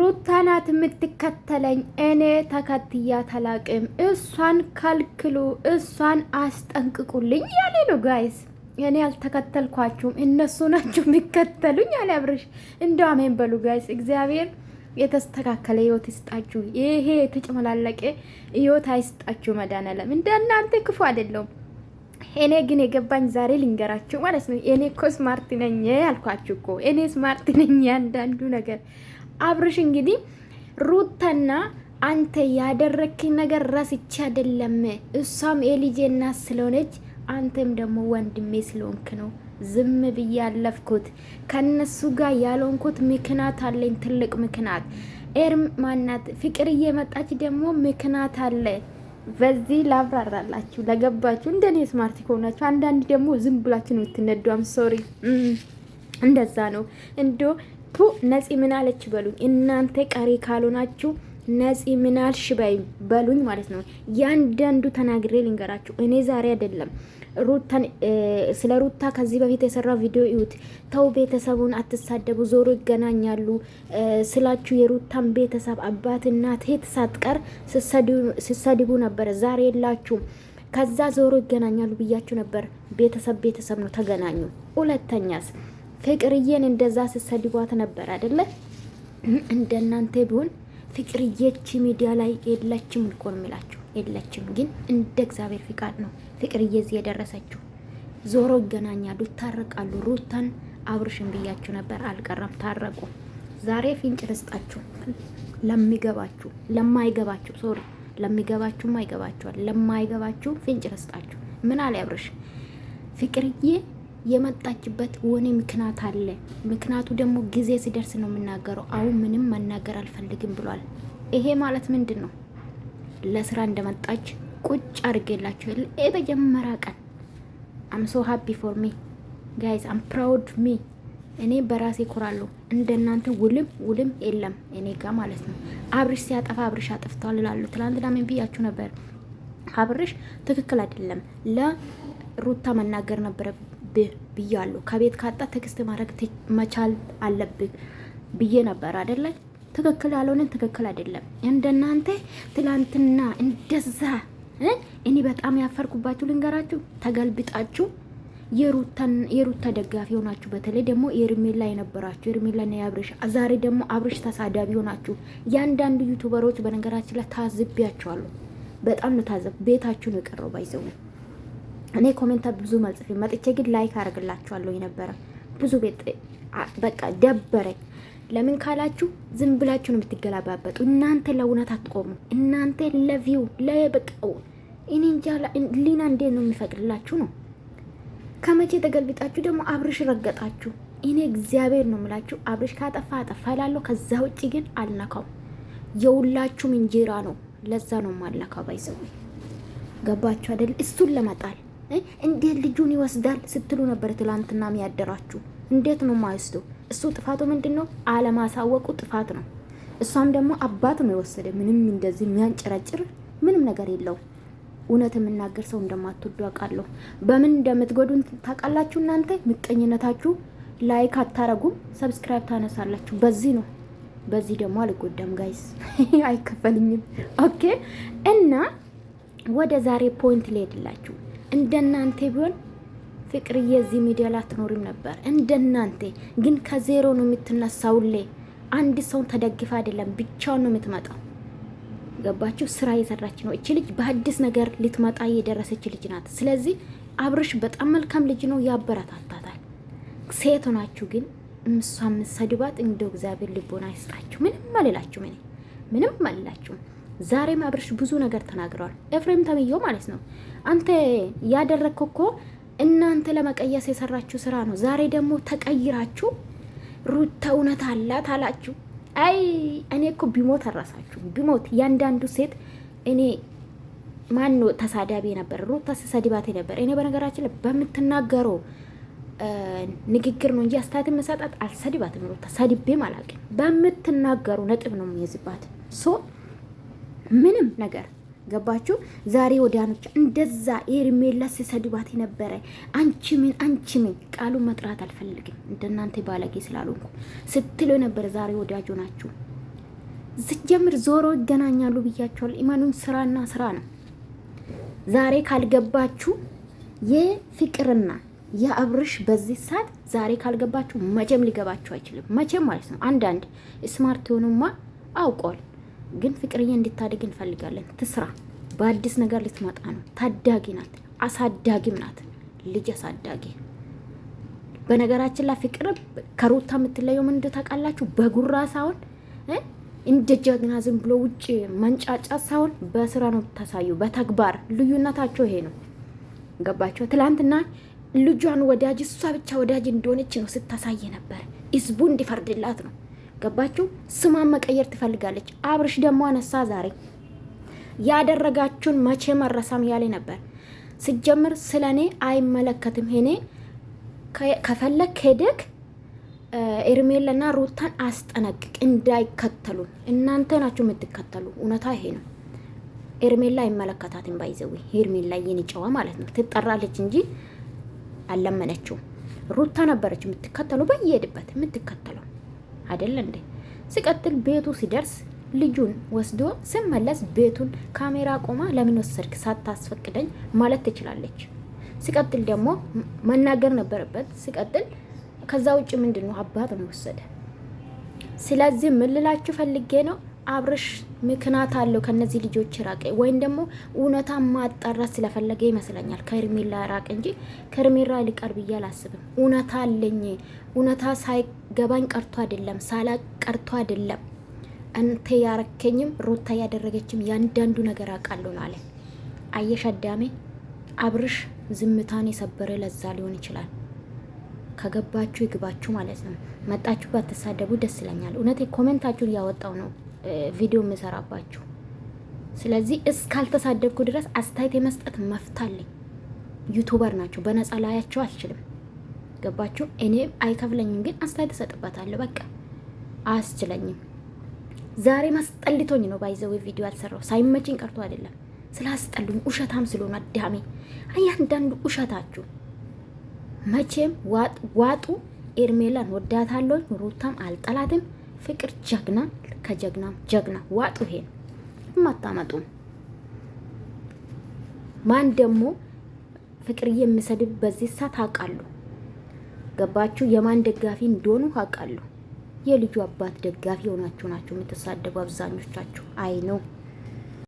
ሩታ ናት የምትከተለኝ፣ እኔ ተከትያት አላቅም። እሷን ከልክሉ፣ እሷን አስጠንቅቁልኝ ያለ ነው ጋይስ። እኔ አልተከተልኳችሁም፣ እነሱ ናቸው የሚከተሉኝ ያለ አብርሽ። እንደው አሜን በሉ ጋይስ። እግዚአብሔር የተስተካከለ ህይወት ይስጣችሁ። ይሄ የተጨመላለቀ ህይወት አይስጣችሁ። መድኃኒዓለም እንደ እናንተ ክፉ አይደለሁም። እኔ ግን የገባኝ ዛሬ ልንገራችሁ ማለት ነው። እኔ እኮ ስማርት ነኝ አልኳችሁ እኮ። እኔ ስማርት ነኝ ያንዳንዱ ነገር። አብርሽ እንግዲህ ሩታና አንተ ያደረክኝ ነገር ረስቼ አይደለም፣ እሷም የልጄ እናት ስለሆነች አንተም ደግሞ ወንድሜ ስለሆንክ ነው ዝም ብዬ ያለፍኩት። ከነሱ ጋር ያልሆንኩት ምክንያት አለኝ፣ ትልቅ ምክንያት። ኤርም ማናት ፍቅር እየመጣች ደግሞ ምክንያት አለ። በዚህ ላብራራላችሁ ለገባችሁ። እንደኔ ስማርት ከሆናችሁ፣ አንዳንድ ደግሞ ዝም ብላችሁ ነው የምትነዱ። አም ሶሪ እንደዛ ነው። እንዶ ነፂ ምን አለች በሉኝ እናንተ ቀሪ ካልሆናችሁ ነፂ ምን አልሽ በሉኝ ማለት ነው። ያንዳንዱ ተናግሬ ልንገራችሁ። እኔ ዛሬ አይደለም ሩታን ስለ ሩታ ከዚህ በፊት የሰራ ቪዲዮ ይዩት። ተው ቤተሰቡን አትሳደቡ፣ ዞሮ ይገናኛሉ ስላችሁ የሩታን ቤተሰብ አባት እናት እህት ሳትቀር ሲሰድቡ ነበር። ዛሬ የላችሁም። ከዛ ዞሮ ይገናኛሉ ብያችሁ ነበር። ቤተሰብ ነው፣ ተገናኙ። ሁለተኛስ ፍቅርዬን እንደዛ ሲሰድቧት ነበር አይደለ? እንደናንተ ቢሆን ፍቅርዬች ሚዲያ ላይ የለችም እኮ ነው የሚላችሁ። የለችም፣ ግን እንደ እግዚአብሔር ፍቃድ ነው ፍቅርዬ እዚህ የደረሰችው። ዞሮ ይገናኛሉ፣ ይታረቃሉ። ሩታን አብርሽን ብያችሁ ነበር፣ አልቀረም፣ ታረቁ። ዛሬ ፍንጭ ልስጣችሁ ለሚገባችሁ፣ ለማይገባችሁ ሶሪ፣ ለሚገባችሁም አይገባችኋል፣ ለማይገባችሁ ፍንጭ ልስጣችሁ። ምን አለ አብርሽ? ፍቅርዬ የመጣችበት ወኔ ምክንያት አለ። ምክንያቱ ደግሞ ጊዜ ሲደርስ ነው የምናገረው። አሁን ምንም መናገር አልፈልግም ብሏል። ይሄ ማለት ምንድን ነው? ለስራ እንደመጣች ቁጭ አድርጌላችሁ የመጀመሪያ ቀን አም ሶ ሃፒ ፎር ሚ ጋይዝ፣ አም ፕራውድ ሚ። እኔ በራሴ ኮራለሁ። እንደናንተ ውልም የለም እኔ ጋር ማለት ነው። አብርሽ ሲያጠፋ አብርሽ አጥፍቷል እላሉ። ትላንትና ምን ብያችሁ ነበር? አብርሽ ትክክል አይደለም፣ ለሩታ መናገር ነበረ ብያለሁ። ከቤት ካጣ ቴክስት ማድረግ መቻል አለብህ ብዬ ነበር አይደለ? ትክክል ያልሆነ ትክክል አይደለም። እንደናንተ ትላንትና እንደዛ እኔ በጣም ያፈርኩባችሁ ልንገራችሁ። ተገልብጣችሁ የሩታ ደጋፊ ሆናችሁ፣ በተለይ ደግሞ የኤርሜላ የነበራችሁ ኤርሜላና የአብርሽ፣ ዛሬ ደግሞ አብርሽ ተሳዳቢ ሆናችሁ ያንዳንዱ ዩቱበሮች በነገራችን ላይ ታዝቢያችኋለሁ። በጣም ነው ታዘብ። ቤታችሁ ነው የቀረው ባይዘው። እኔ ኮሜንት ብዙ መልጽፍ መጥቼ ግን ላይክ አደርግላችኋለሁ የነበረ ብዙ ቤት በቃ ደበረኝ። ለምን ካላችሁ ዝም ብላችሁ ነው የምትገላባበጡ። እናንተ ለእውነት አትቆሙ። እናንተ ለቪው ለበቃው እኔ እንጃ ሊና እንዴት ነው የሚፈቅድላችሁ ነው። ከመቼ ተገልብጣችሁ ደግሞ አብርሽ ረገጣችሁ። እኔ እግዚአብሔር ነው የምላችሁ፣ አብርሽ ካጠፋ አጠፋ እላለሁ። ከዛ ውጪ ግን አልነካው። የሁላችሁም እንጀራ ነው። ለዛ ነው ማልነካው። ባይዘው ገባችሁ አይደል? እሱን ለመጣል እንዴት ልጁን ይወስዳል ስትሉ ነበር ትላንትና የሚያደራችሁ። እንዴት ነው ማይወስዱ? እሱ ጥፋቱ ምንድን ነው? አለማሳወቁ ጥፋት ነው። እሷም ደግሞ አባት ነው የወሰደ። ምንም እንደዚህ የሚያንጨረጭር ምንም ነገር የለው። እውነት የምናገር ሰው እንደማትወዱ አውቃለሁ። በምን እንደምትጎዱን ታውቃላችሁ እናንተ። ምቀኝነታችሁ ላይክ አታረጉም፣ ሰብስክራይብ ታነሳላችሁ። በዚህ ነው። በዚህ ደግሞ አልጎዳም ጋይስ፣ አይከፈልኝም። ኦኬ። እና ወደ ዛሬ ፖይንት ልሄድላችሁ። እንደናንተ ቢሆን ፍቅርዬ እዚህ ሚዲያ ላይ አትኖርም ነበር። እንደናንተ ግን ከዜሮ ነው የምትነሳውሌ። አንድ ሰውን ተደግፋ አይደለም ብቻውን ነው የምትመጣው። ገባችሁ? ስራ እየሰራች ነው እቺ ልጅ። በአዲስ ነገር ልትመጣ እየደረሰች ልጅ ናት። ስለዚህ አብርሽ በጣም መልካም ልጅ ነው፣ ያበረታታታል። ሴት ናችሁ ግን እሷ የምትሰድባት እንደው እግዚአብሔር ልቦና ይስጣችሁ። ምንም አልላችሁም፣ እኔ ምንም አልላችሁም። ዛሬም አብርሽ ብዙ ነገር ተናግረዋል። ኤፍሬም ተብዬው ማለት ነው። አንተ ያደረግከው እኮ እናንተ ለመቀየስ የሰራችሁ ስራ ነው። ዛሬ ደግሞ ተቀይራችሁ ሩታ እውነት አላት አላችሁ። አይ እኔ እኮ ቢሞት አራሳችሁ ቢሞት ያንዳንዱ ሴት እኔ ማን ነው ተሳዳቢ ነበር? ሩታ ተሳድባት ነበር። እኔ በነገራችን ላይ በምትናገረው ንግግር ነው እንጂ አስተያየት መሰጣት አልሰድባትም። ሩታ ሰድቤም አላውቅም። በምትናገረው ነጥብ ነው የሚይዝባት። ሶ ምንም ነገር ገባችሁ? ዛሬ ወዲያኖች እንደዛ ኤርሜላ ሲሰድባት ነበረ። አንቺ ምን ቃሉን መጥራት አልፈልግም እንደናንተ ባለጌ ስላልሆንኩ ስትሉ ነበር። ዛሬ ወዳጆ ናችሁ። ዝጀምር ዞሮ ይገናኛሉ ብያቸዋል። ኢማኑን ስራና ስራ ነው። ዛሬ ካልገባችሁ የፍቅርና የአብርሽ በዚህ ሰዓት ዛሬ ካልገባችሁ መቼም ሊገባችሁ አይችልም። መቼም ማለት ነው። አንዳንድ ስማርት የሆኑማ አውቀዋል። ግን ፍቅርዬ እንድታድግ እንፈልጋለን። ትስራ። በአዲስ ነገር ልትመጣ ነው። ታዳጊ ናት፣ አሳዳጊም ናት። ልጅ አሳዳጊ። በነገራችን ላይ ፍቅር ከሩታ የምትለየው ምን ታውቃላችሁ? በጉራ ሳይሆን እንደ ጀግና ዝም ብሎ ውጭ መንጫጫ ሳይሆን በስራ ነው የምታሳዩ፣ በተግባር ልዩነታቸው ይሄ ነው። ገባቸው? ትላንትና ልጇን ወዳጅ እሷ ብቻ ወዳጅ እንደሆነች ነው ስታሳየ ነበር። ህዝቡ እንዲፈርድላት ነው። ገባችሁ? ስሟን መቀየር ትፈልጋለች። አብርሽ ደግሞ አነሳ ዛሬ ያደረጋችሁን መቼ መረሳም ያለ ነበር። ስጀምር ስለ እኔ አይመለከትም። እኔ ከፈለግ ሄደክ ኤርሜላና ሩታን አስጠነቅቅ እንዳይከተሉ። እናንተ ናችሁ የምትከተሉ። እውነታ ይሄ ነው። ኤርሜላ አይመለከታትም። ባይዘዊ ኤርሜላ የኔ ማለት ነው። ትጠራለች እንጂ አለመነችው። ሩታ ነበረች የምትከተሉ፣ በየሄድበት የምትከተለው አይደል እንዴ? ሲቀጥል ቤቱ ሲደርስ ልጁን ወስዶ ስመለስ ቤቱን ካሜራ ቆማ ለምን ወሰድክ ሳታስፈቅደኝ ማለት ትችላለች። ሲቀጥል ደግሞ መናገር ነበረበት። ሲቀጥል ከዛ ውጭ ምንድነው አባት ነው ወሰደ። ስለዚህ ምን ልላችሁ ፈልጌ ነው፣ አብርሽ ምክንያት አለው ከነዚህ ልጆች ራቀ፣ ወይም ደግሞ እውነታ ማጣራት ስለፈለገ ይመስለኛል ከኤርሜላ ራቀ እንጂ ከኤርሜላ ሊቀርብ ብዬ አላስብም። እውነታ አለኝ። እውነታ ሳይገባኝ ቀርቶ አይደለም፣ ሳላቅ ቀርቶ አይደለም። አንተ ያረከኝም ሩታ ያደረገችም ያንዳንዱ ነገር አውቃለሁ ነው አለ። አየሽ አዳሜ፣ አብርሽ ዝምታን የሰበረ ለዛ ሊሆን ይችላል። ከገባችሁ ይግባችሁ ማለት ነው። መጣችሁ ባትሳደቡ ደስ ይለኛል። እውነት ኮሜንታችሁን ያወጣው ነው ቪዲዮ የምሰራባችሁ። ስለዚህ እስካልተሳደብኩ ድረስ አስተያየት የመስጠት መፍታለኝ። ዩቱበር ናቸው፣ በነፃ ላያቸው አልችልም። ገባችሁ? እኔ አይከፍለኝም፣ ግን አስተያየት እሰጥበታለሁ። በቃ አያስችለኝም። ዛሬ ማስጠልቶኝ ነው ባይዘው ቪዲዮ አልሰራው። ሳይመችኝ ቀርቶ አይደለም፣ ስላስጠሉኝ ውሸታም ስለሆነ አዳሜ። እያንዳንዱ ውሸታችሁ መቼም ዋጡ። ኤርሜላን ወዳታለሁ፣ ሩታም አልጠላትም። ፍቅር ጀግና፣ ከጀግናም ጀግና። ዋጡ። ይሄን ማታመጡም። ማን ደግሞ ፍቅር የሚሰድብ በዚህ ሰዓት አውቃለሁ። ገባችሁ? የማን ደጋፊ እንደሆኑ አውቃለሁ። የልጁ አባት ደጋፊ ሆናችሁ ናችሁ የምትሳደቡ አብዛኞቻችሁ። አይ ነው